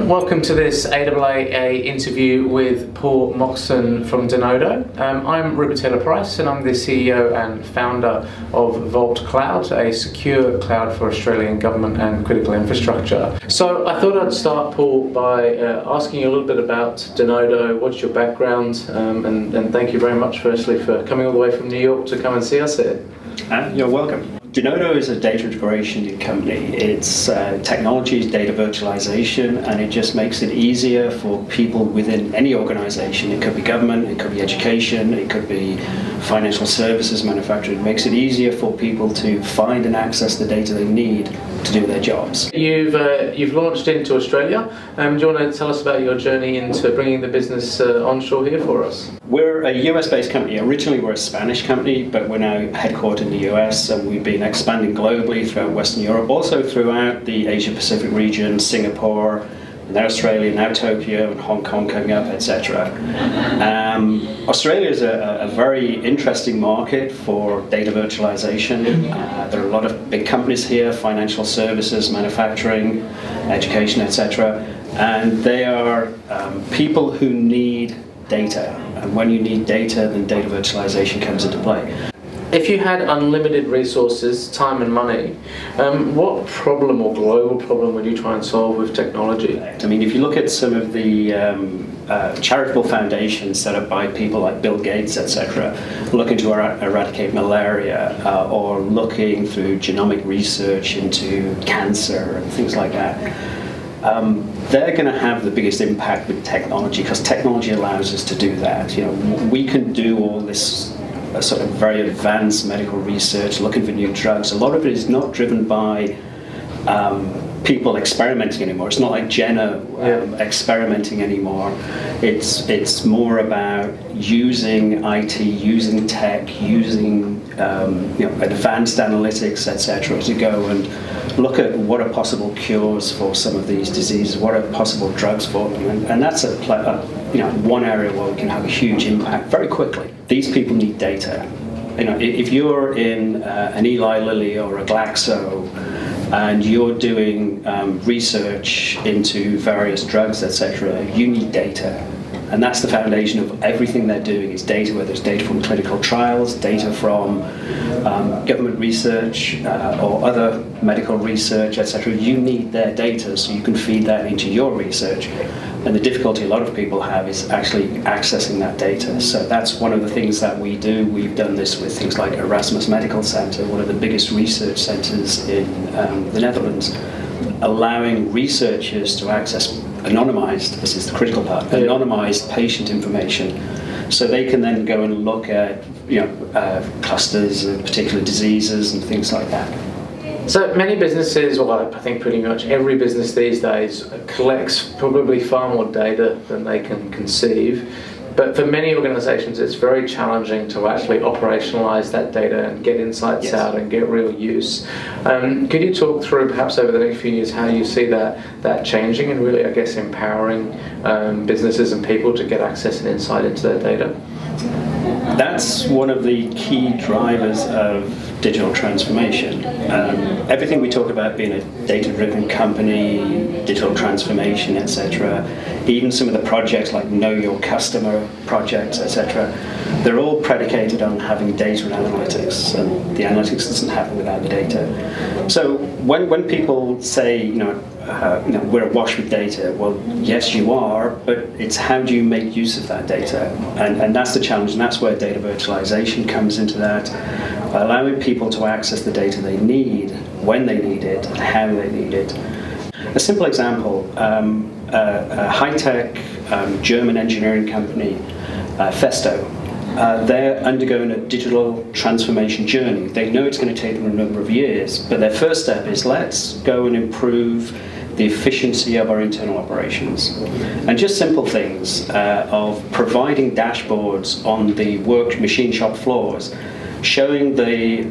Welcome to this AAA interview with Paul Moxon from Denodo. I'm Rupert Taylor-Price and I'm the CEO and founder of Vault Cloud, a secure cloud for Australian government and critical infrastructure. So I thought I'd start, Paul, by asking you a little bit about Denodo. What's your background? And thank you very much, firstly, for coming all the way from New York to come and see us here. You're welcome. Denodo is a data integration company. It's technology, data virtualization, and it just makes it easier for people within any organization. It could be government, it could be education, it could be financial services, manufacturing. It makes it easier for people to find and access the data they need to do their jobs. You've launched into Australia. Do you want to tell us about your journey into bringing the business onshore here for us? We're a US-based company. Originally, we're a Spanish company, but we're now headquartered in the US, and we've been expanding globally throughout Western Europe, also throughout the Asia-Pacific region, Singapore, now Australia, now Tokyo, and Hong Kong coming up, etc. Australia is a very interesting market for data virtualization. There are a lot of big companies here, financial services, manufacturing, education, etc. And they are people who need data. And when you need data, then data virtualization comes into play. If you had unlimited resources, time and money, what problem or global problem would you try and solve with technology? I mean, if you look at some of the charitable foundations set up by people like Bill Gates, etc., looking to eradicate malaria or looking through genomic research into cancer and things like that, they're going to have the biggest impact with technology because technology allows us to do that. You know, we can do all this sort of very advanced medical research, looking for new drugs. A lot of it is not driven by people experimenting anymore. It's not like Jenna experimenting anymore. It's more about using IT, using tech, using advanced analytics, etc., to go and look at what are possible cures for some of these diseases, what are possible drugs for them, and that's one area where we can have a huge impact very quickly. These people need data. You know, if you're in an Eli Lilly or a Glaxo and you're doing research into various drugs, etc., you need data. And that's the foundation of everything they're doing is data, whether it's data from clinical trials, data from government research or other medical research, etc. You need their data so you can feed that into your research. And the difficulty a lot of people have is actually accessing that data. So that's one of the things that we do. We've done this with things like Erasmus Medical Center, one of the biggest research centers in the Netherlands, allowing researchers to access anonymized, this is the critical part, anonymized patient information, so they can then go and look at clusters of particular diseases and things like that. So many businesses, well, I think pretty much every business these days collects probably far more data than they can conceive. But for many organizations, it's very challenging to actually operationalize that data and get insights out and get real use. Could you talk through, perhaps over the next few years, how you see that changing and really, I guess, empowering businesses and people to get access and insight into their data? That's one of the key drivers of digital transformation. Everything we talk about being a data-driven company, digital transformation, etc., even some of the projects like Know Your Customer projects, etc., they're all predicated on having data and analytics, and the analytics doesn't happen without the data. So when people say, we're awash with data, well, yes, you are, but it's how do you make use of that data? And that's the challenge, and that's where data virtualization comes into that, allowing people to access the data they need, when they need it, and how they need it. A simple example, a high-tech German engineering company, Festo, they're undergoing a digital transformation journey. They know it's going to take them a number of years, but their first step is let's go and improve the efficiency of our internal operations. And just simple things of providing dashboards on the machine shop floors, showing the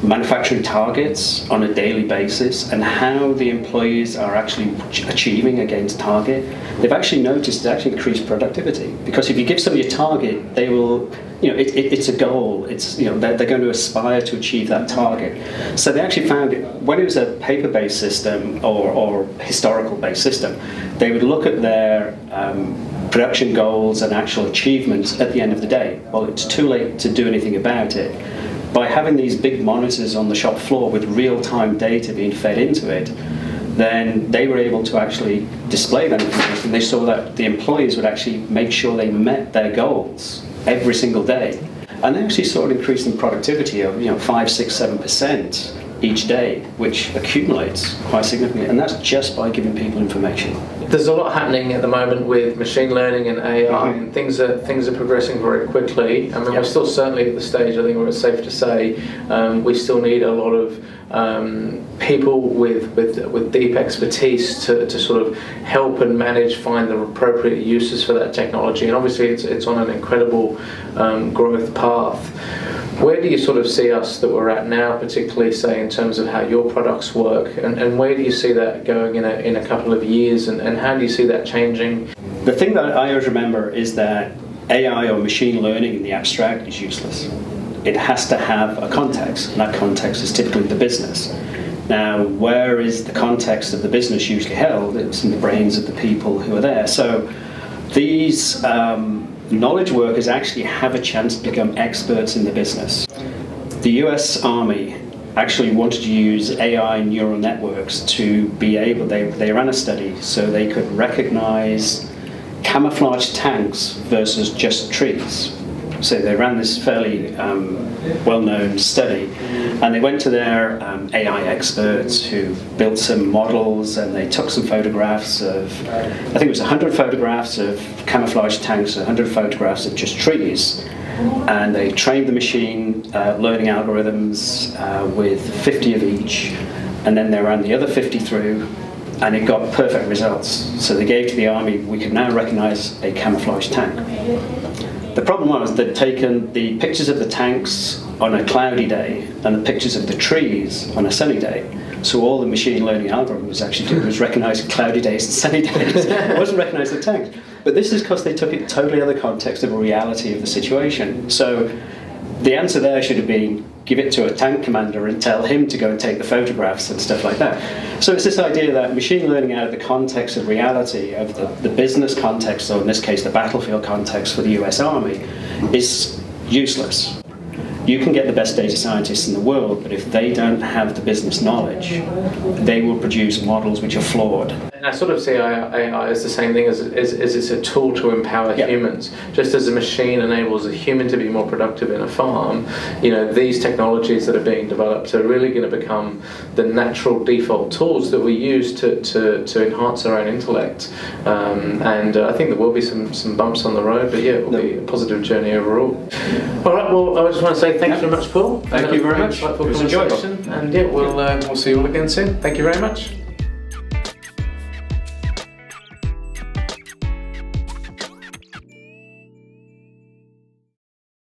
manufacturing targets on a daily basis and how the employees are actually achieving against target, they've actually noticed it actually increased productivity. Because if you give somebody a target, they will, it's a goal. It's, they're going to aspire to achieve that target. So they actually found when it was a paper-based system or historical-based system, they would look at their production goals and actual achievements at the end of the day. Well, it's too late to do anything about it. By having these big monitors on the shop floor with real-time data being fed into it, then they were able to actually display that information. They saw that the employees would actually make sure they met their goals every single day. And they actually saw an increase in productivity of 5, 6, 7% each day, which accumulates quite significantly. And that's just by giving people information. There's a lot happening at the moment with machine learning and AI, and things are progressing very quickly. I mean, we're still certainly at the stage, I think where it's safe to say, we still need a lot of people with deep expertise to sort of help and manage, find the appropriate uses for that technology. And obviously it's on an incredible growth path. Where do you sort of see us that we're at now, particularly say in terms of how your products work, and where do you see that going in a couple of years, and how do you see that changing? The thing that I always remember is that AI or machine learning in the abstract is useless. It has to have a context, and that context is typically the business. Now, where is the context of the business usually held? It's in the brains of the people who are there. So these knowledge workers actually have a chance to become experts in the business. The US Army actually wanted to use AI neural networks to be able, they ran a study so they could recognize camouflage tanks versus just trees. So they ran this fairly well-known study, and they went to their AI experts who built some models, and they took some photographs of, I think it was 100 photographs of camouflage tanks, 100 photographs of just trees, and they trained the machine learning algorithms with 50 of each, and then they ran the other 50 through, and it got perfect results. So they gave to the Army, we can now recognize a camouflage tank. The problem was they'd taken the pictures of the tanks on a cloudy day and the pictures of the trees on a sunny day. So all the machine learning algorithm was actually doing was recognizing cloudy days and sunny days. It wasn't recognizing the tanks. But this is because they took it totally out of the context of a reality of the situation. So the answer there should have been, give it to a tank commander and tell him to go and take the photographs and stuff like that. So it's this idea that machine learning out of the context of reality, of the business context, or in this case the battlefield context for the US Army, is useless. You can get the best data scientists in the world, but if they don't have the business knowledge, they will produce models which are flawed. And I sort of see AI as the same thing as it's a tool to empower humans. Just as a machine enables a human to be more productive in a farm, these technologies that are being developed are really going to become the natural default tools that we use to enhance our own intellect. And I think there will be some bumps on the road, but yeah, it will be a positive journey overall. All right, well, I just want to say thanks very much, Paul. Thank you very much. It was enjoyable. And yeah, we'll see you all again soon. Thank you very much.